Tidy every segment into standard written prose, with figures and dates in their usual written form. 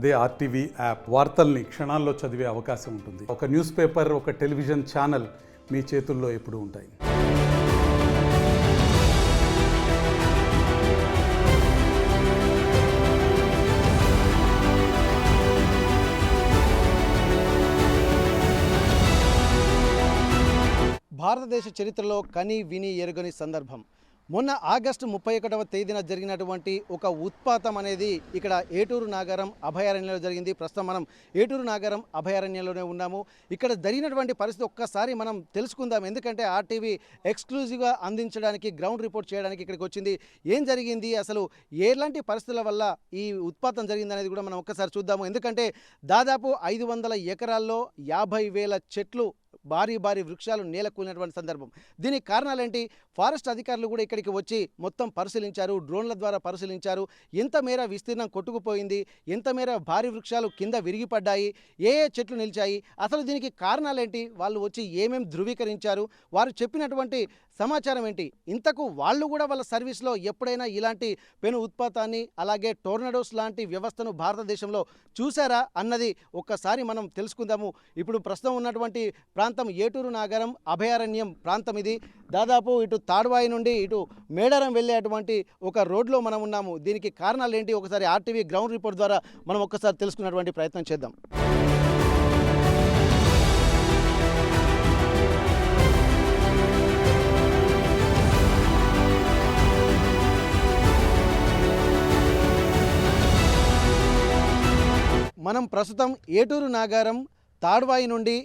అదే RTV app వార్తల్ని క్షణాల్లో చదివే అవకాశం ఉంటుంది. ఒక న్యూస్ పేపర్, ఒక టెలివిజన్ ఛానల్ మీ చేతుల్లో ఎప్పుడూ ఉంటాయి. భారతదేశ చరిత్రలో కని విని ఎరుగని సందర్భం. మొన్న ఆగస్టు 31వ తేదీన జరిగినటువంటి ఒక ఉత్పాతం అనేది ఇక్కడ ఏటూరు నాగారం అభయారణ్యంలో జరిగింది. ప్రస్తుతం మనం ఏటూరు నాగారం అభయారణ్యంలోనే ఉన్నాము. ఇక్కడ జరిగినటువంటి పరిస్థితి ఒక్కసారి మనం తెలుసుకుందాం. ఎందుకంటే ఆర్టీవీ ఎక్స్క్లూజివ్గా అందించడానికి, గ్రౌండ్ రిపోర్ట్ చేయడానికి ఇక్కడికి వచ్చింది. ఏం జరిగింది, అసలు ఎలాంటి పరిస్థితుల వల్ల ఈ ఉత్పాతం జరిగింది అనేది కూడా మనం ఒక్కసారి చూద్దాము. ఎందుకంటే దాదాపు 500 ఎకరాల్లో 50,000 చెట్లు, భారీ వృక్షాలు నేలకూలినటువంటి సందర్భం. దీనికి కారణాలేంటి? ఫారెస్ట్ అధికారులు కూడా ఇక్కడికి వచ్చి మొత్తం పరిశీలించారు, డ్రోన్ల ద్వారా పరిశీలించారు. ఎంత మేర విస్తీర్ణం కొట్టుకుపోయింది, ఎంత మేర భారీ వృక్షాలు కింద విరిగిపడ్డాయి, ఏ చెట్లు నిలిచాయి, అసలు దీనికి కారణాలేంటి, వాళ్ళు వచ్చి ఏమేమి ధృవీకరించారు, వారు చెప్పినటువంటి సమాచారం ఏంటి, ఇంతకు వాళ్ళు కూడా వాళ్ళ సర్వీస్లో ఎప్పుడైనా ఇలాంటి పెను ఉత్పాతాన్ని, అలాగే టోర్నడోస్ లాంటి వ్యవస్థను భారతదేశంలో చూసారా అన్నది ఒక్కసారి మనం తెలుసుకుందాము. ఇప్పుడు ప్రస్తుతం ఉన్నటువంటి ప్రాంతం ఏటూరు నాగారం అభయారణ్యం ప్రాంతం. ఇది దాదాపు ఇటు తాడ్వాయి నుండి ఇటు మేడారం వెళ్ళేటువంటి ఒక రోడ్లో మనం ఉన్నాము. దీనికి కారణాలు ఏంటి, ఒకసారి ఆర్టీవీ గ్రౌండ్ రిపోర్ట్ ద్వారా మనం ఒక్కసారి తెలుసుకున్నటువంటి ప్రయత్నం చేద్దాం. మనం ప్రస్తుతం ఏటూరు నాగారం తాడ్వాయి నుండి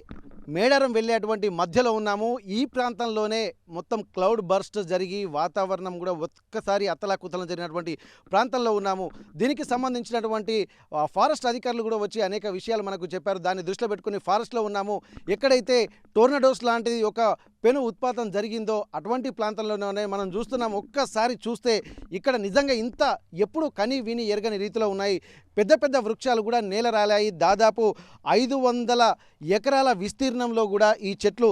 మేడారం వెళ్ళేటువంటి మధ్యలో ఉన్నాము. ఈ ప్రాంతంలోనే మొత్తం క్లౌడ్ బర్స్ట్ జరిగి వాతావరణం కూడా ఒక్కసారి అత్తలాకుతలం జరిగినటువంటి ప్రాంతంలో ఉన్నాము. దీనికి సంబంధించినటువంటి ఫారెస్ట్ అధికారులు కూడా వచ్చి అనేక విషయాలు మనకు చెప్పారు. దాన్ని దృష్టిలో పెట్టుకుని ఫారెస్ట్లో ఉన్నాము. ఎక్కడైతే టోర్నడోస్ లాంటిది ఒక పెను ఉత్పాతం జరిగిందో అటువంటి ప్రాంతంలోనే మనం చూస్తున్నాము. ఒక్కసారి చూస్తే ఇక్కడ నిజంగా ఇంత ఎప్పుడు కని విని ఎరగని రీతిలో ఉన్నాయి. పెద్ద వృక్షాలు కూడా నేల రాలాయి. దాదాపు 500 ఎకరాల విస్తీర్ణంలో కూడా ఈ చెట్లు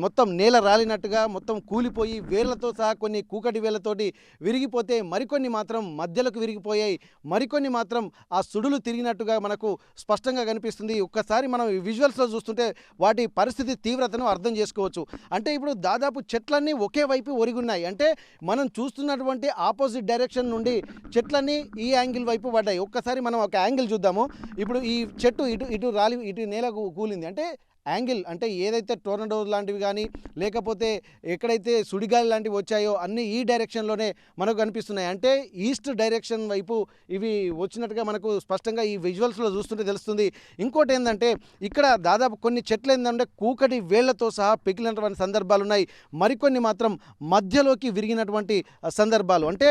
మొత్తం నేల రాలినట్టుగా మొత్తం కూలిపోయి వేళ్లతో సహా కొన్ని కూకటి వేళ్లతోటి విరిగిపోతే, మరికొన్ని మాత్రం మధ్యలోకి విరిగిపోయాయి, మరికొన్ని మాత్రం ఆ సుడులు తిరిగినట్టుగా మనకు స్పష్టంగా కనిపిస్తుంది. ఒక్కసారి మనం ఈ విజువల్స్లో చూస్తుంటే వాటి పరిస్థితి తీవ్రతను అర్థం చేసుకోవచ్చు. అంటే ఇప్పుడు దాదాపు చెట్లన్నీ ఒకే వైపు ఒరిగున్నాయి. అంటే మనం చూస్తున్నటువంటి ఆపోజిట్ డైరెక్షన్ నుండి చెట్లన్నీ ఈ యాంగిల్ వైపు పడ్డాయి. ఒక్కసారి మనం ఒక యాంగిల్ చూద్దాము. ఇప్పుడు ఈ చెట్టు ఇటు రాలి ఇటు నేల కూలింది. అంటే యాంగిల్ అంటే ఏదైతే టోర్నడో లాంటివి కానీ, లేకపోతే ఎక్కడైతే సుడిగాలి లాంటివి వచ్చాయో అన్నీ ఈ డైరెక్షన్లోనే మనకు కనిపిస్తున్నాయి. అంటే ఈస్ట్ డైరెక్షన్ వైపు ఇవి వచ్చినట్టుగా మనకు స్పష్టంగా ఈ విజువల్స్లో చూస్తుంటే తెలుస్తుంది. ఇంకోటి ఏంటంటే ఇక్కడ దాదాపు కొన్ని చెట్లు ఏంటంటే కూకటి వేళ్లతో సహా పెకిలినటువంటి సందర్భాలు ఉన్నాయి. మరికొన్ని మాత్రం మధ్యలోకి విరిగినటువంటి సందర్భాలు. అంటే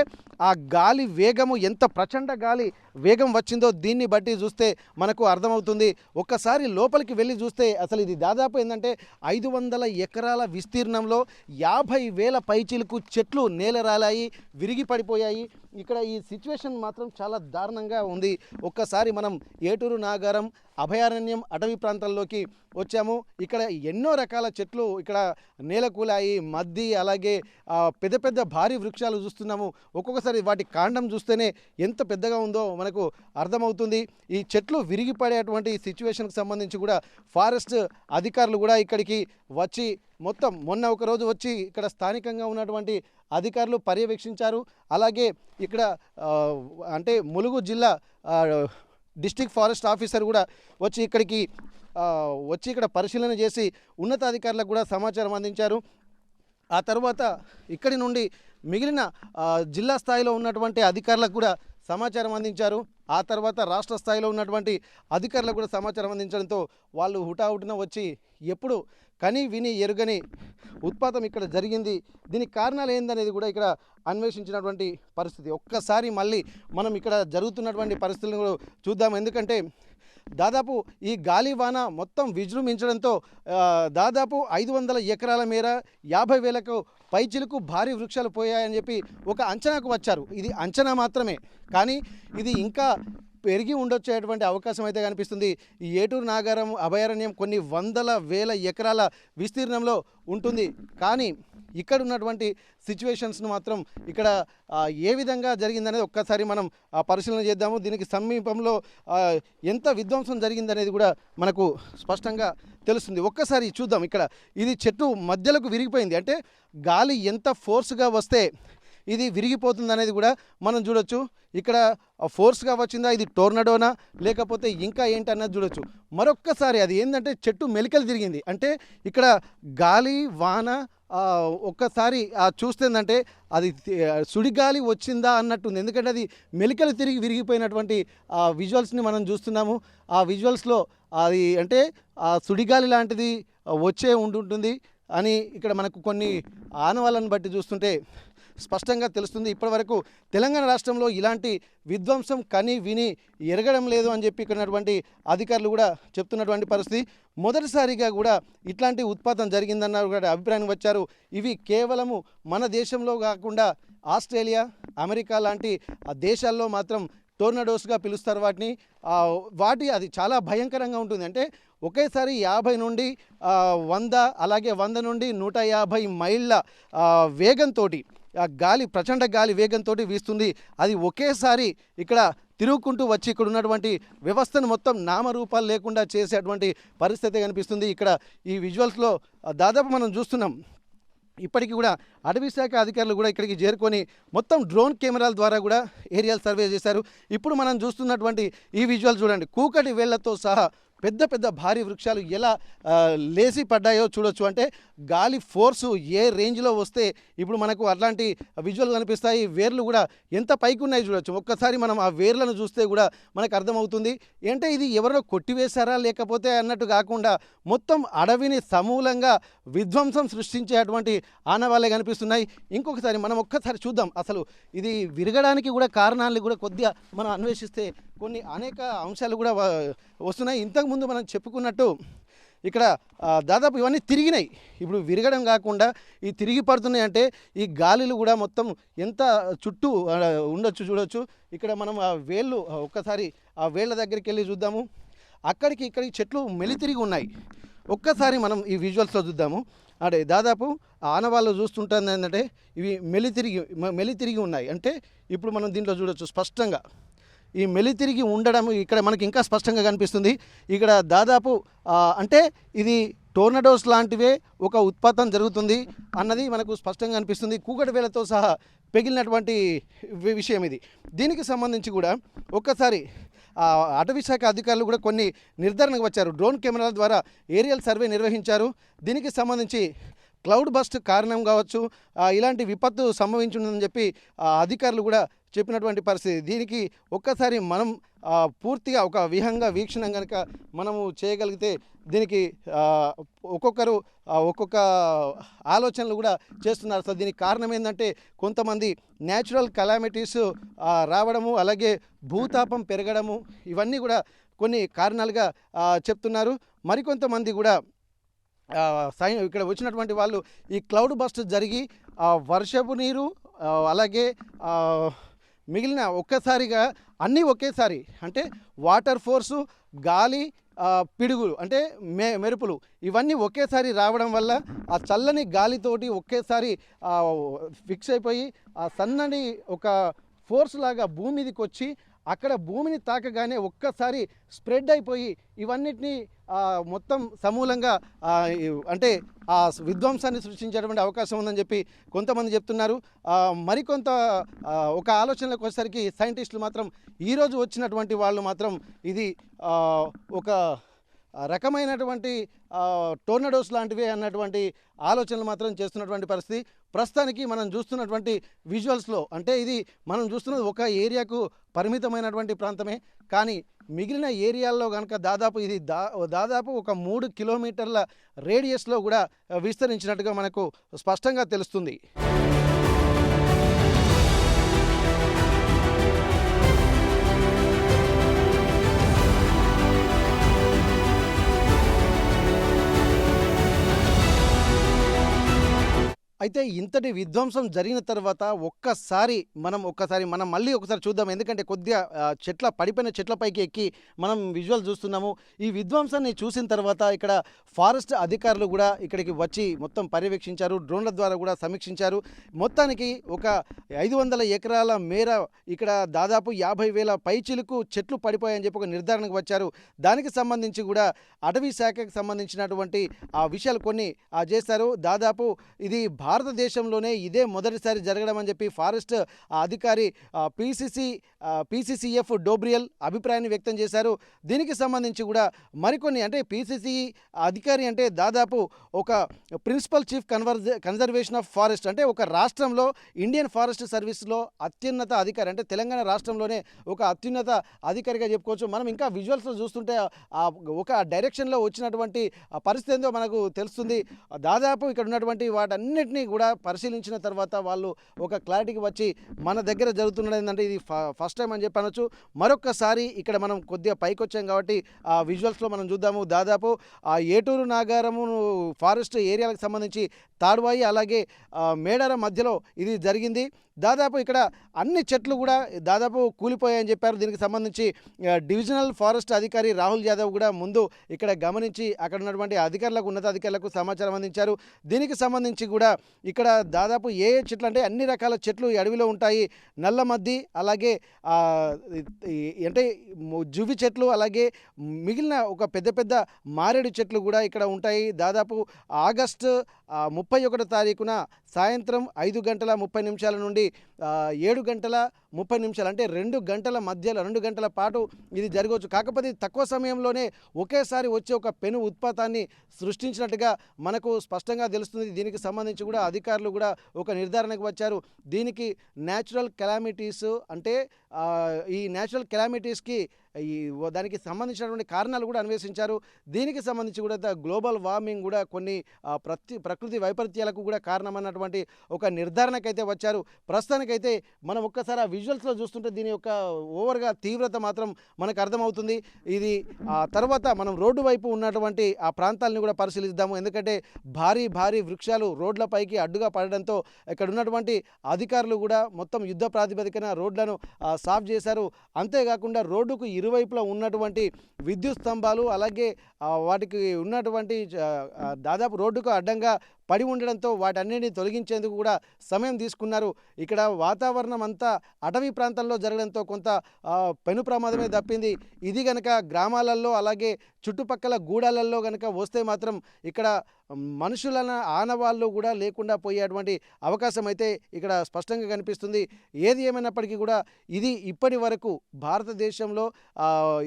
ఆ గాలి వేగము, ఎంత ప్రచండ గాలి వేగం వచ్చిందో దీన్ని బట్టి చూస్తే మనకు అర్థమవుతుంది. ఒక్కసారి లోపలికి వెళ్ళి చూస్తే అసలు ఇది దాదాపు ఏంటంటే 500 ఎకరాల విస్తీర్ణంలో 50,000 పైచిలకు చెట్లు నేల రాలాయి, విరిగి పడిపోయాయి. ఇక్కడ ఈ సిచ్యువేషన్ మాత్రం చాలా దారుణంగా ఉంది. ఒక్కసారి మనం ఏటూరు నాగారం అభయారణ్యం అటవీ ప్రాంతాల్లోకి వచ్చాము. ఇక్కడ ఎన్నో రకాల చెట్లు ఇక్కడ నేలకూలాయి, మద్ది, అలాగే పెద్ద భారీ వృక్షాలు చూస్తున్నాము. ఒక్కొక్కసారి వాటి కాండం చూస్తేనే ఎంత పెద్దగా ఉందో మనకు అర్థమవుతుంది. ఈ చెట్లు విరిగిపడేటువంటి సిచ్యువేషన్కి సంబంధించి కూడా ఫారెస్ట్ అధికారులు కూడా ఇక్కడికి వచ్చి మొత్తం మొన్న ఒకరోజు వచ్చి ఇక్కడ స్థానికంగా ఉన్నటువంటి అధికారులు పర్యవేక్షించారు. అలాగే ఇక్కడ అంటే ములుగు జిల్లా డిస్ట్రిక్ట్ ఫారెస్ట్ ఆఫీసర్ కూడా వచ్చి ఇక్కడ పరిశీలన చేసి ఉన్నతాధికారులకు కూడా సమాచారం అందించారు. ఆ తర్వాత ఇక్కడి నుండి మిగిలిన జిల్లా స్థాయిలో ఉన్నటువంటి అధికారులకు కూడా సమాచారం అందించారు. ఆ తర్వాత రాష్ట్ర స్థాయిలో ఉన్నటువంటి అధికారులకు కూడా సమాచారం అందించడంతో వాళ్ళు హుటాహుటిన వచ్చి ఎప్పుడు కని విని ఎరుగని ఉత్పాతం ఇక్కడ జరిగింది, దీనికి కారణాలు ఏందనేది కూడా ఇక్కడ అన్వేషించినటువంటి పరిస్థితి. ఒక్కసారి మళ్ళీ మనం ఇక్కడ జరుగుతున్నటువంటి పరిస్థితులను చూద్దాం. ఎందుకంటే దాదాపు ఈ గాలివాన మొత్తం విజృంభించడంతో దాదాపు 500 ఎకరాల మేర 50,000కు పైచిలకు భారీ వృక్షాలు పోయాయని చెప్పి ఒక అంచనాకు వచ్చారు. ఇది అంచనా మాత్రమే, కానీ ఇది ఇంకా పెరిగి ఉండొచ్చేటువంటి అవకాశం అయితే కనిపిస్తుంది. ఈ ఏటూరు నాగారం అభయారణ్యం కొన్ని 100,000 ఎకరాల విస్తీర్ణంలో ఉంటుంది. కానీ ఇక్కడ ఉన్నటువంటి సిచ్యువేషన్స్ను మాత్రం ఇక్కడ ఏ విధంగా జరిగిందనేది ఒక్కసారి మనం పరిశీలన చేద్దాము. దీనికి సమీపంలో ఎంత విధ్వంసం జరిగిందనేది కూడా మనకు స్పష్టంగా తెలుస్తుంది. ఒక్కసారి చూద్దాం. ఇక్కడ ఇది చెట్టు మధ్యలోకి విరిగిపోయింది, అంటే గాలి ఎంత ఫోర్స్గా వస్తే ఇది విరిగిపోతుంది అనేది కూడా మనం చూడొచ్చు. ఇక్కడ ఫోర్స్గా వచ్చిందా, ఇది టోర్నడోనా లేకపోతే ఇంకా ఏంటన్నది చూడొచ్చు. మరొక్కసారి అది ఏంటంటే చెట్టు మెలికలు తిరిగింది, అంటే ఇక్కడ గాలి వాన ఒక్కసారి చూస్తుందంటే అది సుడిగాలి వచ్చిందా అన్నట్టుంది. ఎందుకంటే అది మెలికలు తిరిగి విరిగిపోయినటువంటి విజువల్స్ని మనం చూస్తున్నాము. ఆ విజువల్స్లో అది అంటే సుడిగాలి లాంటిది వచ్చే ఉంటుంటుంది అని ఇక్కడ మనకు కొన్ని ఆనవాళ్ళను బట్టి చూస్తుంటే స్పష్టంగా తెలుస్తుంది. ఇప్పటివరకు తెలంగాణ రాష్ట్రంలో ఇలాంటి విధ్వంసం కని విని ఎరగడం లేదు అని చెప్పి ఇక్కడ ఉన్నటువంటి అధికారులు కూడా చెప్తున్నటువంటి పరిస్థితి. మొదటిసారిగా కూడా ఇట్లాంటి ఉత్పాతం జరిగిందన్న కూడా అభిప్రాయం వచ్చారు. ఇవి కేవలము మన దేశంలో కాకుండా ఆస్ట్రేలియా, అమెరికా లాంటి దేశాల్లో మాత్రం టోర్నడోస్గా పిలుస్తారు వాటి అది చాలా భయంకరంగా ఉంటుంది. అంటే ఒకేసారి 50 నుండి 100 అలాగే 100 నుండి 150 మైళ్ళ వేగంతో గాలి ప్రచండ గాలి వేగంతో వీస్తుంది. అది ఒకేసారి ఇక్కడ తిరుగుకుంటూ వచ్చి ఇక్కడ ఉన్నటువంటి వ్యవస్థను మొత్తం నామరూపాలు లేకుండా చేసేటువంటి పరిస్థితి కనిపిస్తుంది. ఇక్కడ ఈ విజువల్స్లో దాదాపు మనం చూస్తున్నాం. ఇప్పటికీ కూడా అటవీ శాఖ అధికారులు కూడా ఇక్కడికి చేరుకొని మొత్తం డ్రోన్ కెమెరాల ద్వారా కూడా ఏరియల్ సర్వే చేశారు. ఇప్పుడు మనం చూస్తున్నటువంటి ఈ విజువల్ చూడండి. కూకటి వేళ్లతో సహా పెద్ద పెద్ద భారీ వృక్షాలు ఎలా లేచి పడ్డాయో చూడొచ్చు. అంటే గాలి ఫోర్సు ఏ రేంజ్లో వస్తే ఇప్పుడు మనకు అట్లాంటి విజువల్ కనిపిస్తాయి. వేర్లు కూడా ఎంత పైకి ఉన్నాయి చూడొచ్చు. ఒక్కసారి మనం ఆ వేర్లను చూస్తే కూడా మనకు అర్థమవుతుంది. అంటే ఇది ఎవరో కొట్టివేశారా లేకపోతే అన్నట్టు కాకుండా మొత్తం అడవిని సమూలంగా విధ్వంసం సృష్టించేటువంటి ఆనవాళ్ళే కనిపిస్తున్నాయి. ఇంకొకసారి మనం ఒక్కసారి చూద్దాం. అసలు ఇది విరగడానికి కూడా కారణాలు కూడా కొద్దిగా మనం అన్వేషిస్తే కొన్ని అనేక అంశాలు కూడా వస్తున్నాయి. ఇంతకుముందు మనం చెప్పుకున్నట్టు ఇక్కడ దాదాపు ఇవన్నీ తిరిగినాయి. ఇప్పుడు విరగడం కాకుండా ఈ తిరిగి పడుతున్నాయి, అంటే ఈ గాలిలు కూడా మొత్తం ఎంత చుట్టూ ఉండొచ్చు చూడొచ్చు. ఇక్కడ మనం ఆ వేళ్ళు ఒక్కసారి ఆ వేళ్ళ దగ్గరికి వెళ్ళి చూద్దాము. అక్కడికి ఇక్కడికి చెట్లు మెలితిరిగి ఉన్నాయి. ఒక్కసారి మనం ఈ విజువల్స్లో చూద్దాము. అంటే దాదాపు ఆనవాళ్ళు చూస్తుంటుంది ఏంటంటే ఇవి మెలితిరిగి ఉన్నాయి. అంటే ఇప్పుడు మనం దీంట్లో చూడొచ్చు స్పష్టంగా ఈ మెలితిరిగి ఉండడం ఇక్కడ మనకి ఇంకా స్పష్టంగా కనిపిస్తుంది. ఇక్కడ దాదాపు అంటే ఇది టోర్నడోస్ లాంటివే ఒక ఉత్పాతం జరుగుతుంది అన్నది మనకు స్పష్టంగా అనిపిస్తుంది. కూకటి వేలతో సహా పెగిలినటువంటి విషయం ఇది. దీనికి సంబంధించి కూడా ఒక్కసారి అటవీ శాఖ అధికారులు కూడా కొన్ని నిర్ధారణకు వచ్చారు. డ్రోన్ కెమెరాల ద్వారా ఏరియల్ సర్వే నిర్వహించారు. దీనికి సంబంధించి క్లౌడ్ బస్ట్ కారణం కావచ్చు, ఇలాంటి విపత్తు సంభవించుందని చెప్పి అధికారులు కూడా చెప్పినటువంటి పరిస్థితి. దీనికి ఒక్కసారి మనం పూర్తిగా ఒక విహంగా వీక్షణం కనుక మనము చేయగలిగితే దీనికి ఒక్కొక్కరు ఒక్కొక్క ఆలోచనలు కూడా చేస్తున్నారు. అసలు దీనికి కారణం ఏంటంటే కొంతమంది న్యాచురల్ కెలామిటీస్ రావడము, అలాగే భూతాపం పెరగడము, ఇవన్నీ కూడా కొన్ని కారణాలుగా చెప్తున్నారు. మరికొంతమంది కూడా ఇక్కడ వచ్చినటువంటి వాళ్ళు ఈ క్లౌడ్ బస్ట్ జరిగి వర్షపు నీరు అలాగే మిగిలిన ఒక్కసారిగా అన్నీ ఒకేసారి అంటే వాటర్ ఫోర్సు, గాలి, పిడుగులు అంటే మెరుపులు ఇవన్నీ ఒకేసారి రావడం వల్ల ఆ చల్లని గాలితోటి ఒకేసారి ఫిక్స్ అయిపోయి ఆ సన్నని ఒక ఫోర్స్ లాగా భూమి మీదకి వచ్చి అక్కడ భూమిని తాకగానే ఒక్కసారి స్ప్రెడ్ అయిపోయి ఇవన్నిటినీ మొత్తం సమూలంగా అంటే ఆ విధ్వంసాన్ని సృష్టించేటువంటి అవకాశం ఉందని చెప్పి కొంతమంది చెప్తున్నారు. మరికొంత ఒక ఆలోచనలకు వచ్చేసరికి సైంటిస్టులు మాత్రం ఈరోజు వచ్చినటువంటి వాళ్ళు మాత్రం ఇది ఒక రకమైనటువంటి టోర్నడోస్ లాంటివే అన్నటువంటి ఆలోచనలు మాత్రం చేస్తున్నటువంటి పరిస్థితి. ప్రస్తుతానికి మనం చూస్తున్నటువంటి విజువల్స్లో అంటే ఇది మనం చూస్తున్నది ఒక ఏరియాకు పరిమితమైనటువంటి ప్రాంతమే, కానీ మిగిలిన ఏరియాల్లో కనుక దాదాపు ఇది దాదాపు ఒక 3 కిలోమీటర్ల రేడియస్లో కూడా విస్తరించినట్టుగా మనకు స్పష్టంగా తెలుస్తుంది. అయితే ఇంతటి విధ్వంసం జరిగిన తర్వాత మనం మళ్ళీ ఒకసారి చూద్దాం. ఎందుకంటే కొద్దిగా పడిపోయిన చెట్లపైకి ఎక్కి మనం విజువల్ చూస్తున్నాము. ఈ విధ్వంసాన్ని చూసిన తర్వాత ఇక్కడ ఫారెస్ట్ అధికారులు కూడా ఇక్కడికి వచ్చి మొత్తం పర్యవేక్షించారు. డ్రోన్ల ద్వారా కూడా సమీక్షించారు. మొత్తానికి ఒక 500 ఎకరాల మేర ఇక్కడ దాదాపు 50,000 పైచిలుకు చెట్లు పడిపోయాయని చెప్పి ఒక నిర్ధారణకు వచ్చారు. దానికి సంబంధించి కూడా అటవీ శాఖకు సంబంధించినటువంటి ఆ విషయాలు కొన్ని చేశారు. దాదాపు ఇది భారతదేశంలోనే ఇదే మొదటిసారి జరగడం అని చెప్పి ఫారెస్ట్ అధికారి పీసీసీఎఫ్ డోబ్రియల్ అభిప్రాయాన్ని వ్యక్తం చేశారు. దీనికి సంబంధించి కూడా మరికొన్ని అంటే పీసీసీ అధికారి అంటే దాదాపు ఒక principal chief conservation of forest అంటే ఒక రాష్ట్రంలో ఇండియన్ ఫారెస్ట్ సర్వీస్లో అత్యున్నత అధికారి అంటే తెలంగాణ రాష్ట్రంలోనే ఒక అత్యున్నత అధికారిగా చెప్పుకోవచ్చు. మనం ఇంకా విజువల్స్లో చూస్తుంటే ఒక డైరెక్షన్లో వచ్చినటువంటి పరిస్థితి ఏందో మనకు తెలుస్తుంది. దాదాపు ఇక్కడ ఉన్నటువంటి వాటన్నిటినీ కూడా పరిశీలించిన తర్వాత వాళ్ళు ఒక క్లారిటీకి వచ్చి మన దగ్గర జరుగుతున్నది ఏంటంటే ఇది ఫస్ట్ టైం అని చెప్పి అనొచ్చు. మరొక్కసారి ఇక్కడ మనం కొద్దిగా పైకి వచ్చాం కాబట్టి ఆ విజువల్స్లో మనం చూద్దాము. దాదాపు ఏటూరు నాగారము ఫారెస్ట్ ఏరియాలకు సంబంధించి తాడ్వాయి అలాగే మేడారం మధ్యలో ఇది జరిగింది. దాదాపు ఇక్కడ అన్ని చెట్లు కూడా దాదాపు కూలిపోయాయని చెప్పారు. దీనికి సంబంధించి డివిజనల్ ఫారెస్ట్ అధికారి రాహుల్ యాదవ్ కూడా ముందు ఇక్కడ గమనించి అక్కడ ఉన్నటువంటి ఉన్నతాధికారులకు సమాచారం అందించారు. దీనికి సంబంధించి కూడా ఇక్కడ దాదాపు ఏ చెట్లు అంటే అన్ని రకాల చెట్లు ఈ అడవిలో ఉంటాయి. నల్లమద్ది అలాగే అంటే జువి చెట్లు అలాగే మిగిలిన ఒక పెద్ద పెద్ద మారేడు చెట్లు కూడా ఇక్కడ ఉంటాయి. దాదాపు ఆగస్టు 31 తారీఖున సాయంత్రం 5:30 నుండి 7:30 అంటే 2 గంటల మధ్యలో 2 గంటల పాటు ఇది జరగవచ్చు. కాకపోతే తక్కువ సమయంలోనే ఒకేసారి వచ్చే ఒక పెను ఉత్పాతాన్ని సృష్టించినట్టుగా మనకు స్పష్టంగా తెలుస్తుంది. దీనికి సంబంధించి కూడా అధికారులు కూడా ఒక నిర్ధారణకు వచ్చారు. దీనికి న్యాచురల్ కెలామిటీస్ అంటే ఈ న్యాచురల్ కెలామిటీస్కి దానికి సంబంధించినటువంటి కారణాలు కూడా అన్వేషించారు. దీనికి సంబంధించి కూడా గ్లోబల్ వార్మింగ్ కూడా కొన్ని ప్రకృతి వైపరీత్యాలకు కూడా కారణమన్నటువంటి ఒక నిర్ధారణకైతే వచ్చారు. ప్రస్తుతానికైతే మనం ఒక్కసారి ఆ విజువల్స్లో చూస్తుంటే దీని యొక్క ఓవర్గా తీవ్రత మాత్రం మనకు అర్థమవుతుంది. ఇది తర్వాత మనం రోడ్డు వైపు ఉన్నటువంటి ఆ ప్రాంతాలను కూడా పరిశీలిద్దాము. ఎందుకంటే భారీ వృక్షాలు రోడ్లపైకి అడ్డుగా పడడంతో ఇక్కడ ఉన్నటువంటి అధికారులు కూడా మొత్తం యుద్ధ ప్రాతిపదికన రోడ్లను సాఫ్ చేశారు. అంతేకాకుండా రోడ్డుకు ఇరువైపులా ఉన్నటువంటి విద్యుత్ స్తంభాలు అలాగే వాటికి ఉన్నటువంటి దాదాపు రోడ్డుకు అడ్డంగా పడి ఉండడంతో వాటన్నిటిని తొలగించేందుకు కూడా సమయం తీసుకున్నారు. ఇక్కడ వాతావరణం అంతా అటవీ ప్రాంతాల్లో జరగడంతో కొంత పెను ప్రమాదమే తప్పింది. ఇది గనక గ్రామాలలో అలాగే చుట్టుపక్కల గూడాలలో గనక వస్తే మాత్రం ఇక్కడ మనుషుల ఆనవాళ్ళు కూడా లేకుండా పోయేటువంటి అవకాశం అయితే ఇక్కడ స్పష్టంగా కనిపిస్తుంది. ఏది ఏమైనప్పటికీ కూడా ఇది ఇప్పటి వరకు భారతదేశంలో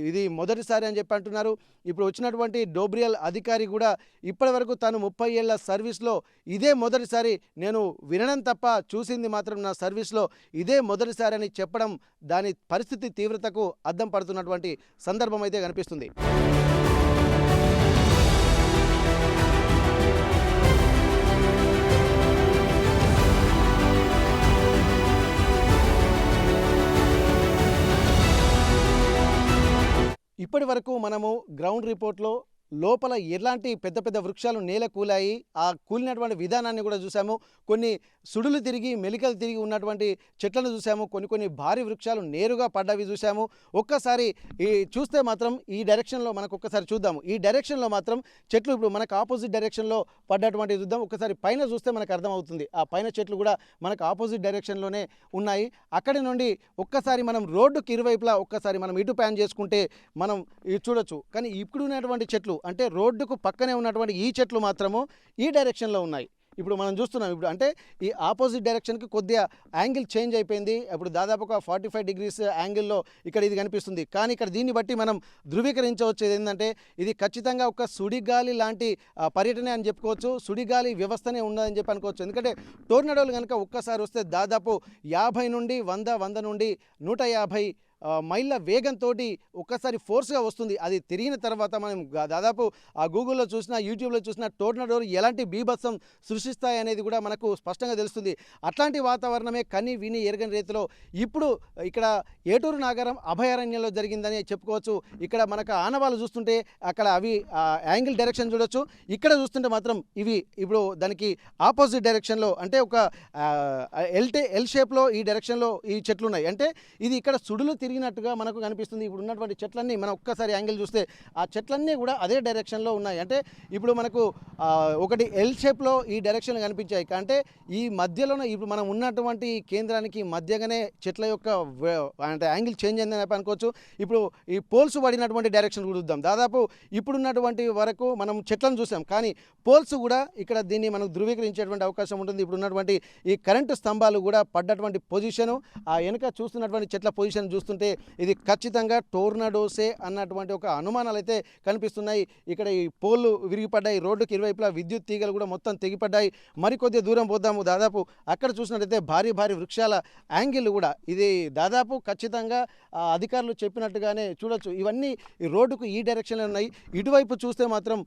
ఇది మొదటిసారి అని చెప్పి అంటున్నారు. ఇప్పుడు వచ్చినటువంటి డోబ్రియల్ అధికారి కూడా ఇప్పటి వరకు తాను 30 ఏళ్ల సర్వీస్లో ఇదే మొదటిసారి, నేను వినడం తప్ప చూసింది మాత్రం నా సర్వీస్లో ఇదే మొదటిసారి అని చెప్పడం దాని పరిస్థితి తీవ్రతకు అద్దం పడుతున్నటువంటి సందర్భం అయితే కనిపిస్తుంది. ఇప్పటి వరకు మనము గ్రౌండ్ రిపోర్ట్లో లోపల ఎలాంటి పెద్ద పెద్ద వృక్షాలు నేల కూలాయి ఆ కూలినటువంటి విధానాన్ని కూడా చూసాము. కొన్ని సుడులు తిరిగి మెలికలు తిరిగి ఉన్నటువంటి చెట్లను చూసాము. కొన్ని భారీ వృక్షాలు నేరుగా పడ్డవి చూసాము. ఒక్కసారి చూస్తే మాత్రం ఈ డైరెక్షన్లో మనకు ఒక్కసారి చూద్దాము. ఈ డైరెక్షన్లో మాత్రం చెట్లు ఇప్పుడు మనకు ఆపోజిట్ డైరెక్షన్లో పడ్డటువంటి చూద్దాం. ఒక్కసారి పైన చూస్తే మనకు అర్థమవుతుంది. ఆ పైన చెట్లు కూడా మనకు ఆపోజిట్ డైరెక్షన్లోనే ఉన్నాయి. అక్కడి నుండి ఒక్కసారి మనం రోడ్డుకి ఇరువైపులా ఒక్కసారి మనం ఇటు ప్యాన్ చేసుకుంటే మనం ఇది చూడొచ్చు. కానీ ఇప్పుడు ఉన్నటువంటి చెట్లు అంటే రోడ్డుకు పక్కనే ఉన్నటువంటి ఈ చెట్లు మాత్రము ఈ డైరెక్షన్లో ఉన్నాయి. ఇప్పుడు మనం చూస్తున్నాం. ఇప్పుడు అంటే ఈ ఆపోజిట్ డైరెక్షన్కి కొద్దిగా యాంగిల్ చేంజ్ అయిపోయింది. ఇప్పుడు దాదాపు ఒక 45 డిగ్రీస్ యాంగిల్లో ఇక్కడ ఇది కనిపిస్తుంది. కానీ ఇక్కడ దీన్ని బట్టి మనం ధృవీకరించవచ్చేది ఏంటంటే ఇది ఖచ్చితంగా ఒక సుడిగాలి లాంటి పర్యటన అని చెప్పుకోవచ్చు. సుడిగాలి వ్యవస్థనే ఉన్నదని చెప్పి అనుకోవచ్చు. ఎందుకంటే టోర్నడోలు కనుక ఒక్కసారి వస్తే దాదాపు 50 నుండి 100 నుండి 150 మైళ్ళ వేగంతో ఒక్కసారి ఫోర్స్గా వస్తుంది. అది తిరిగిన తర్వాత మనం దాదాపు ఆ గూగుల్లో చూసినా, యూట్యూబ్లో చూసినా టోర్నడోలు ఎలాంటి బీభత్సం సృష్టిస్తాయి అనేది కూడా మనకు స్పష్టంగా తెలుస్తుంది. అట్లాంటి వాతావరణమే కని విని ఎరగని రీతిలో ఇప్పుడు ఇక్కడ ఏటూరు నాగారం అభయారణ్యంలో జరిగిందని చెప్పుకోవచ్చు. ఇక్కడ మనకు ఆనవాళ్ళు చూస్తుంటే అక్కడ అవి యాంగిల్ డైరెక్షన్ చూడొచ్చు. ఇక్కడ చూస్తుంటే మాత్రం ఇవి ఇప్పుడు దానికి ఆపోజిట్ డైరెక్షన్లో అంటే ఒక ఎల్ షేప్లో ఈ డైరెక్షన్లో ఈ చెట్లు ఉన్నాయి. అంటే ఇది ఇక్కడ సుడులు తిరిగినట్టుగా మనకు కనిపిస్తుంది. ఇప్పుడు ఉన్నటువంటి చెట్లన్నీ మనం ఒక్కసారి యాంగిల్ చూస్తే ఆ చెట్లన్నీ కూడా అదే డైరెక్షన్లో ఉన్నాయి. అంటే ఇప్పుడు మనకు ఒకటి ఎల్ షేప్లో ఈ డైరెక్షన్ కనిపించాయి. అంటే ఈ మధ్యలోనే ఇప్పుడు మనం ఉన్నటువంటి కేంద్రానికి మధ్యగానే చెట్ల యొక్క అంటే యాంగిల్ చేంజ్ అయిందని అనుకోవచ్చు. ఇప్పుడు ఈ పోల్స్ పడినటువంటి డైరెక్షన్ కూడా చూద్దాం. దాదాపు ఇప్పుడున్నటువంటి వరకు మనం చెట్లను చూసాం, కానీ పోల్స్ కూడా ఇక్కడ దీన్ని మనకు ధృవీకరించేటువంటి అవకాశం ఉంటుంది. ఇప్పుడు ఉన్నటువంటి ఈ కరెంటు స్తంభాలు కూడా పడ్డటువంటి పొజిషను, ఆ వెనుక చూస్తున్నటువంటి చెట్ల పొజిషన్ చూస్తుంటే ఇది ఖచ్చితంగా టోర్నడోసే అన్నటువంటి ఒక అనుమానాలు అయితే కనిపిస్తున్నాయి. ఇక్కడ ఈ పోల్లు విరిగిపడ్డాయి, రోడ్డుకి ఇరువైపులా విద్యుత్ తీగలు కూడా మొత్తం తెగిపడ్డాయి. మరికొద్ది దూరం పోద్దాము, దాదాపు అక్కడ చూసినట్టయితే భారీ భారీ వృక్షాల యాంగిల్ కూడా ఇది దాదాపు ఖచ్చితంగా అధికారులు చెప్పినట్టుగానే చూడొచ్చు. ఇవన్నీ ఈ రోడ్డుకు ఈ డైరెక్షన్లో ఉన్నాయి. ఇటువైపు చూస్తే మాత్రం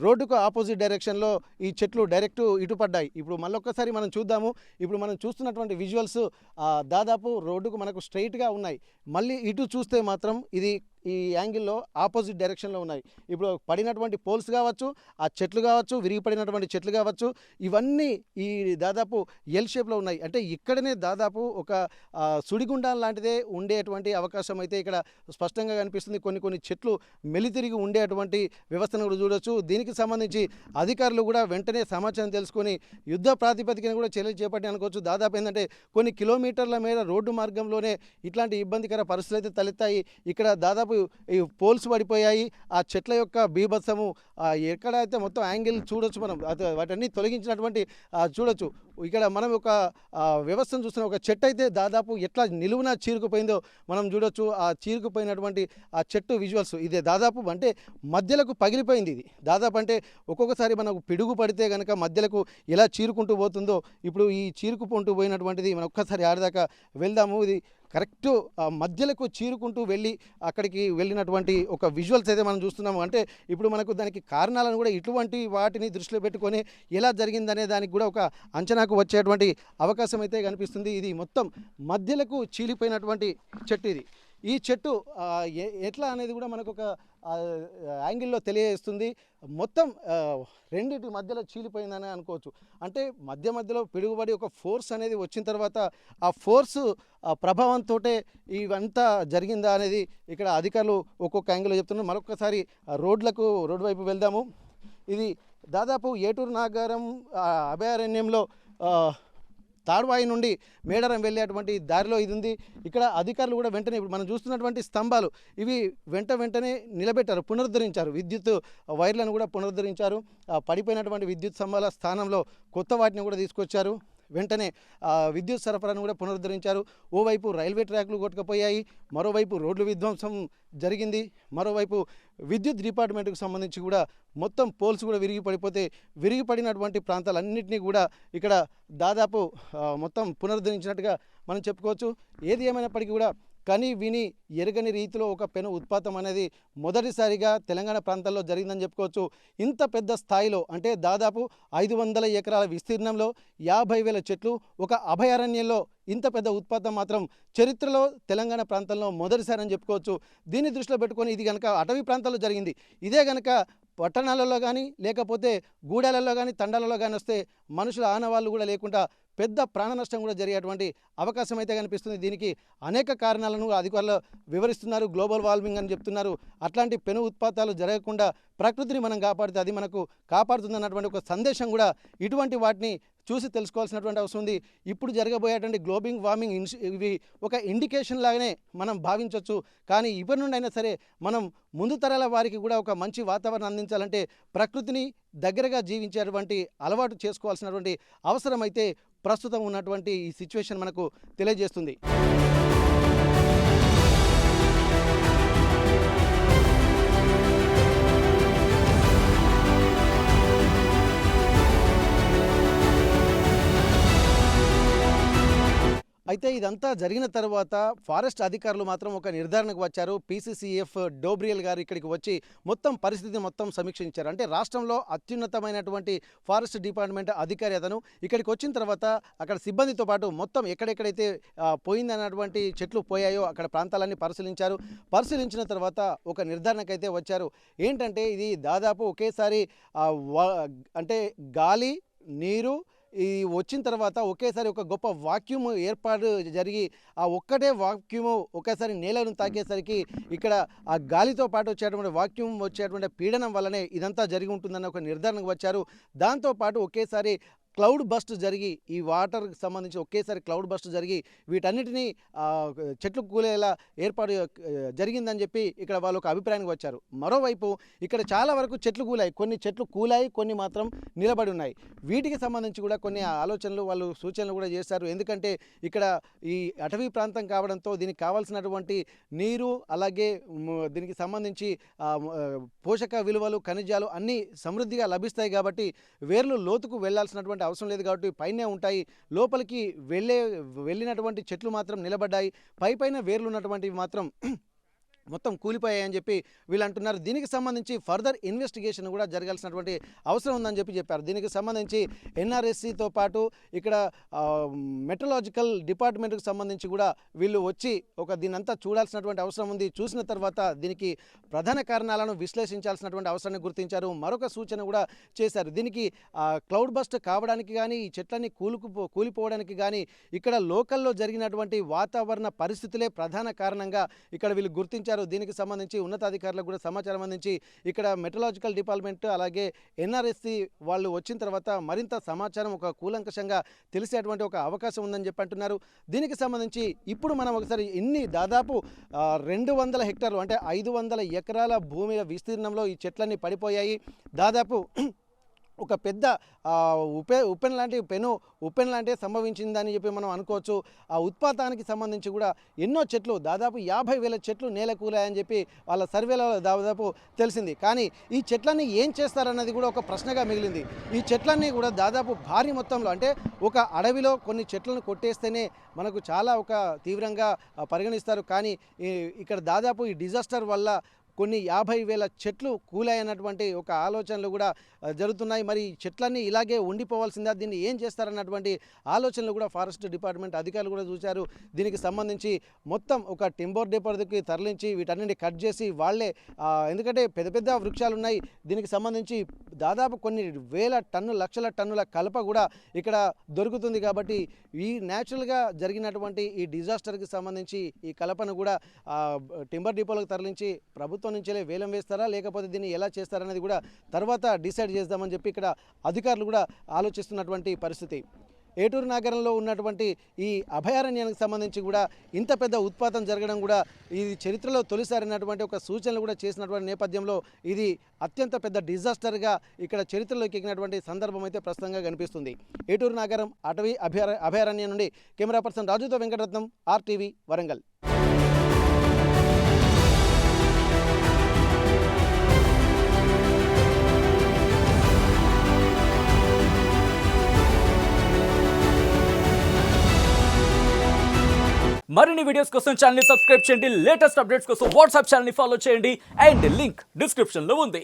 రోడ్డుకు ఆపోజిట్ డైరెక్షన్లో ఈ చెట్లు డైరెక్ట్ ఇటు పడ్డాయి. ఇప్పుడు మళ్ళొక్కసారి మనం చూద్దాము. ఇప్పుడు మనం చూస్తున్నటువంటి విజువల్స్ దాదాపు రోడ్డుకు మనకు స్ట్రైట్గా ఉన్నాయి. మళ్ళీ ఇటు చూస్తే మాత్రం ఇది ఈ యాంగిల్లో ఆపోజిట్ డైరెక్షన్లో ఉన్నాయి. ఇప్పుడు పడినటువంటి పోల్స్ కావచ్చు, ఆ చెట్లు కావచ్చు, విరిగిపడినటువంటి చెట్లు కావచ్చు, ఇవన్నీ ఈ దాదాపు ఎల్ షేప్లో ఉన్నాయి. అంటే ఇక్కడనే దాదాపు ఒక సుడిగుండం లాంటిదే ఉండేటువంటి అవకాశం అయితే ఇక్కడ స్పష్టంగా కనిపిస్తుంది. కొన్ని చెట్లు మెలితిరిగి ఉండేటువంటి వ్యవస్థను కూడా చూడొచ్చు. దీనికి సంబంధించి అధికారులు కూడా వెంటనే సమాచారం తెలుసుకొని యుద్ధ ప్రాతిపదికన కూడా చర్యలు చేపట్టి అనుకోవచ్చు. దాదాపు ఏంటంటే కొన్ని కిలోమీటర్ల మేర రోడ్డు మార్గంలోనే ఇట్లాంటి ఇబ్బందికర పరిస్థితులు అయితే తలెత్తాయి. ఇక్కడ దాదాపు ఈ పోల్స్ పడిపోయాయి. ఆ చెట్ల యొక్క బీభత్సము ఎక్కడైతే మొత్తం యాంగిల్ చూడొచ్చు. మనం వాటన్ని తొలగించినటువంటి చూడొచ్చు. ఇక్కడ మనం ఒక వ్యవస్థను చూస్తున్న ఒక చెట్టు అయితే దాదాపు ఎట్లా నిలువున చీరుకుపోయిందో మనం చూడొచ్చు. ఆ చీరుకుపోయినటువంటి ఆ చెట్టు విజువల్స్ ఇదే దాదాపు అంటే మధ్యలకు పగిలిపోయింది. ఇది దాదాపు అంటే ఒక్కొక్కసారి మనకు పిడుగు పడితే కనుక మధ్యలకు ఎలా చీరుకుంటూ పోతుందో ఇప్పుడు ఈ చీరుకుకుంటూ పోయినటువంటిది మనం ఒక్కసారి ఆడదాకా వెళ్దాము. ఇది కరెక్ట్ మధ్యలకు చీరుకుంటూ వెళ్ళి అక్కడికి వెళ్ళినటువంటి ఒక విజువల్స్ అయితే మనం చూస్తున్నాము. అంటే ఇప్పుడు మనకు దానికి కారణాలను కూడా ఇటువంటి వాటిని దృష్టిలో పెట్టుకొని ఎలా జరిగిందనే దానికి కూడా ఒక అంచనాకు వచ్చేటువంటి అవకాశం అయితే కనిపిస్తుంది. ఇది మొత్తం మధ్యలకు చీలిపోయినటువంటి చెట్టు ఇది. ఈ చెట్టు ఎట్లా అనేది కూడా మనకు ఒక యాంగిల్లో తెలియజేస్తుంది. మొత్తం రెండింటి మధ్యలో చీలిపోయిందని అనుకోవచ్చు. అంటే మధ్యలో పిడుగుబడి ఒక ఫోర్స్ అనేది వచ్చిన తర్వాత ఆ ఫోర్సు ప్రభావంతో ఇవంతా జరిగిందా అనేది ఇక్కడ అధికారులు ఒక్కొక్క యాంగిల్లో చెప్తున్నారు. మరొకసారి రోడ్డు వైపు వెళ్దాము. ఇది దాదాపు ఏటూరు నాగారం అభయారణ్యంలో తాడ్వాయి నుండి మేడారం వెళ్ళేటువంటి దారిలో ఇది ఉంది. ఇక్కడ అధికారులు కూడా వెంటనే ఇప్పుడు మనం చూస్తున్నటువంటి స్తంభాలు ఇవి వెంటనే నిలబెట్టారు, పునరుద్ధరించారు. విద్యుత్ వైర్లను కూడా పునరుద్ధరించారు. పడిపోయినటువంటి విద్యుత్ స్తంభాల స్థానంలో కొత్త వాటిని కూడా తీసుకొచ్చారు. వెంటనే విద్యుత్ సరఫరాను కూడా పునరుద్ధరించారు. ఓవైపు రైల్వే ట్రాక్లు కొట్టుకుపోయాయి, మరోవైపు రోడ్లు విధ్వంసం జరిగింది, మరోవైపు విద్యుత్ డిపార్ట్మెంట్కి సంబంధించి కూడా మొత్తం పోల్స్ కూడా విరిగిపడినటువంటి ప్రాంతాలన్నింటినీ కూడా ఇక్కడ దాదాపు మొత్తం పునరుద్ధరించినట్టుగా మనం చెప్పుకోవచ్చు. ఏది ఏమైనప్పటికీ కూడా కని విని ఎరగని రీతిలో ఒక పెను ఉత్పాతం అనేది మొదటిసారిగా తెలంగాణ ప్రాంతాల్లో జరిగిందని చెప్పుకోవచ్చు. ఇంత పెద్ద స్థాయిలో అంటే దాదాపు 500 ఎకరాల విస్తీర్ణంలో 50,000 చెట్లు ఒక అభయారణ్యంలో ఇంత పెద్ద ఉత్పాతం మాత్రం చరిత్రలో తెలంగాణ ప్రాంతంలో మొదటిసారి అని చెప్పుకోవచ్చు. దీన్ని దృష్టిలో పెట్టుకొని ఇది కనుక అటవీ ప్రాంతాల్లో జరిగింది, ఇదే కనుక పట్టణాలలో కానీ లేకపోతే గూడాలలో కానీ తండాలలో కానీ వస్తే మనుషుల ఆనవాళ్ళు కూడా లేకుండా పెద్ద ప్రాణ నష్టం కూడా జరిగేటువంటి అవకాశం అయితే కనిపిస్తుంది. దీనికి అనేక కారణాలను అధికారులు వివరిస్తున్నారు. గ్లోబల్ వార్మింగ్ అని చెప్తున్నారు. అట్లాంటి పెను ఉత్పాతాలు జరగకుండా ప్రకృతిని మనం కాపాడితే అది మనకు కాపాడుతుంది అన్నటువంటి ఒక సందేశం కూడా ఇటువంటి వాటిని చూసి తెలుసుకోవాల్సినటువంటి అవసరం ఉంది. ఇప్పుడు జరగబోయేటువంటి గ్లోబల్ వార్మింగ్ ఇవి ఒక ఇండికేషన్ లాగానే మనం భావించవచ్చు. కానీ ఇప్పటి నుండి అయినా సరే మనం ముందు తరాల వారికి కూడా ఒక మంచి వాతావరణం అందించాలంటే ప్రకృతిని దగ్గరగా జీవించేటువంటి అలవాటు చేసుకోవాల్సినటువంటి అవసరం అయితే ప్రస్తుతం ఉన్నటువంటి ఈ సిచ్యువేషన్ మనకు తెలియజేస్తుంది. అయితే అయితే ఇదంతా జరిగిన తర్వాత ఫారెస్ట్ అధికారులు మాత్రం ఒక నిర్ధారణకు వచ్చారు. పీసీసీఎఫ్ డోబ్రియల్ గారు ఇక్కడికి వచ్చి మొత్తం పరిస్థితిని మొత్తం సమీక్షించారు. అంటే రాష్ట్రంలో అత్యున్నతమైనటువంటి ఫారెస్ట్ డిపార్ట్మెంట్ అధికారి అతను ఇక్కడికి వచ్చిన తర్వాత అక్కడ సిబ్బందితో పాటు మొత్తం ఎక్కడెక్కడైతే పోయిందన్నటువంటి చెట్లు పోయాయో అక్కడ ప్రాంతాలన్నీ పరిశీలించారు. పరిశీలించిన తర్వాత ఒక నిర్ధారణకైతే వచ్చారు. ఏంటంటే ఇది దాదాపు ఒకేసారి అంటే గాలి, నీరు ఈ వచ్చిన తర్వాత ఒకేసారి ఒక గొప్ప వాక్యూమ్ ఏర్పాటు జరిగి ఆ ఒక్కటే వాక్యూము ఒకేసారి నేలను తాకేసరికి ఇక్కడ ఆ గాలితో పాటు వచ్చేటువంటి వాక్యూమ్ వచ్చేటువంటి పీడనం వల్లనే ఇదంతా జరిగి ఉంటుందన్న ఒక నిర్ధారణకు వచ్చారు. దాంతోపాటు ఒకేసారి క్లౌడ్ బస్ట్ జరిగి ఈ వాటర్కి సంబంధించి ఒకేసారి క్లౌడ్ బస్ట్ జరిగి వీటన్నిటినీ చెట్లు కూలేలా ఏర్పాటు జరిగిందని చెప్పి ఇక్కడ వాళ్ళు ఒక అభిప్రాయానికి వచ్చారు. మరోవైపు ఇక్కడ చాలా వరకు చెట్లు కూలాయి, కొన్ని చెట్లు కూలాయి, కొన్ని మాత్రం నిలబడి ఉన్నాయి. వీటికి సంబంధించి కూడా కొన్ని ఆలోచనలు వాళ్ళు సూచనలు కూడా చేశారు. ఎందుకంటే ఇక్కడ ఈ అటవీ ప్రాంతం కావడంతో దీనికి కావాల్సినటువంటి నీరు అలాగే దీనికి సంబంధించి పోషక విలువలు ఖనిజాలు అన్నీ సమృద్ధిగా లభిస్తాయి కాబట్టి వేర్లు లోతుకు వెళ్లాల్సినటువంటి అవసరం లేదు కాబట్టి పైనే ఉంటాయి. లోపలికి వెళ్ళినటువంటి చెట్లు మాత్రం నిలబడ్డాయి. పైన వేర్లు ఉన్నటువంటివి మాత్రం మొత్తం కూలిపోయాయని చెప్పి వీళ్ళు అంటున్నారు. దీనికి సంబంధించి ఫర్దర్ ఇన్వెస్టిగేషన్ కూడా జరగాల్సినటువంటి అవసరం ఉందని చెప్పారు. దీనికి సంబంధించి ఎన్ఆర్ఎస్సితో పాటు ఇక్కడ మెట్రలాజికల్ డిపార్ట్మెంట్కి సంబంధించి కూడా వీళ్ళు వచ్చి దీనంతా చూడాల్సినటువంటి అవసరం ఉంది. చూసిన తర్వాత దీనికి ప్రధాన కారణాలను విశ్లేషించాల్సినటువంటి అవసరాన్ని గుర్తించారు. మరొక సూచన కూడా చేశారు. దీనికి క్లౌడ్ బస్ట్ కావడానికి కానీ ఈ చెట్లన్నీ కూలిపోవడానికి కానీ ఇక్కడ లోకల్లో జరిగినటువంటి వాతావరణ పరిస్థితులే ప్రధాన కారణంగా ఇక్కడ వీళ్ళు గుర్తించారు. దీనికి సంబంధించి ఉన్నతాధికారులకు కూడా సమాచారం అందించి ఇక్కడ మెట్రలాజికల్ డిపార్ట్మెంట్ అలాగే ఎన్ఆర్ఎస్సి వాళ్ళు వచ్చిన తర్వాత మరింత సమాచారం ఒక కూలంకషంగా తెలిసేటువంటి ఒక అవకాశం ఉందని చెప్పి అంటున్నారు. దీనికి సంబంధించి ఇప్పుడు మనం ఒకసారి దాదాపు 200 హెక్టార్లు అంటే 500 ఎకరాల భూమి విస్తీర్ణంలో ఈ చెట్లన్నీ పడిపోయాయి. దాదాపు ఒక పెద్ద ఉపెన్ లాంటి సంభవించిందని చెప్పి మనం అనుకోవచ్చు. ఆ ఉత్పాతానికి సంబంధించి కూడా ఎన్నో చెట్లు దాదాపు 50,000 చెట్లు నేల కూలాయని చెప్పి వాళ్ళ సర్వేలో దాదాపు తెలిసింది. కానీ ఈ చెట్లన్నీ ఏం చేస్తారన్నది కూడా ఒక ప్రశ్నగా మిగిలింది. ఈ చెట్లన్నీ కూడా దాదాపు భారీ మొత్తంలో అంటే ఒక అడవిలో కొన్ని చెట్లను కొట్టేస్తేనే మనకు చాలా ఒక తీవ్రంగా పరిగణిస్తారు. కానీ ఇక్కడ దాదాపు ఈ డిజాస్టర్ వల్ల కొన్ని 50,000 చెట్లు కూలాయన్నటువంటి ఒక ఆలోచనలు కూడా జరుగుతున్నాయి. మరి చెట్లన్నీ ఇలాగే ఉండిపోవాల్సిందా, దీన్ని ఏం చేస్తారన్నటువంటి ఆలోచనలు కూడా ఫారెస్ట్ డిపార్ట్మెంట్ అధికారులు కూడా చూశారు. దీనికి సంబంధించి మొత్తం ఒక టింబర్ డిపోకి తరలించి వీటన్నింటినీ కట్ చేసి వాళ్ళే ఎందుకంటే పెద్ద పెద్ద వృక్షాలు ఉన్నాయి. దీనికి సంబంధించి దాదాపు కొన్ని వేల టన్నుల లక్షల టన్నుల కలప కూడా ఇక్కడ దొరుకుతుంది. కాబట్టి ఈ న్యాచురల్గా జరిగినటువంటి ఈ డిజాస్టర్కి సంబంధించి ఈ కలపను కూడా టింబర్ డిపోలకు తరలించి ప్రభుత్వం నుంచే వేలం వేస్తారా లేకపోతే దీన్ని ఎలా చేస్తారనేది కూడా తర్వాత డిసైడ్ చేద్దామని చెప్పి ఇక్కడ అధికారులు కూడా ఆలోచిస్తున్నటువంటి పరిస్థితి. ఏటూరు నగరంలో ఉన్నటువంటి ఈ అభయారణ్యానికి సంబంధించి కూడా ఇంత పెద్ద ఉత్పాతం జరగడం కూడా ఇది చరిత్రలో తొలిసారినటువంటి ఒక సూచనలు కూడా చేసినటువంటి నేపథ్యంలో ఇది అత్యంత పెద్ద డిజాస్టర్గా ఇక్కడ చరిత్రలోకి ఎక్కినటువంటి సందర్భం అయితే ప్రస్తుతంగా కనిపిస్తుంది. ఏటూరు నగరం అటవీ అభయారణ్యం నుండి కెమెరా పర్సన్ రాజుతో వెంకటరత్నం, RTV వరంగల్. మరిన్ని వీడియోస్ కోసం ఛానల్ ని సబ్స్క్రైబ్ చేయండి. లేటెస్ట్ అప్డేట్స్ కోసం వాట్సాప్ ఛానల్ ని ఫాలో చేయండి. అండ్ లింక్ డిస్క్రిప్షన్ లో ఉంది.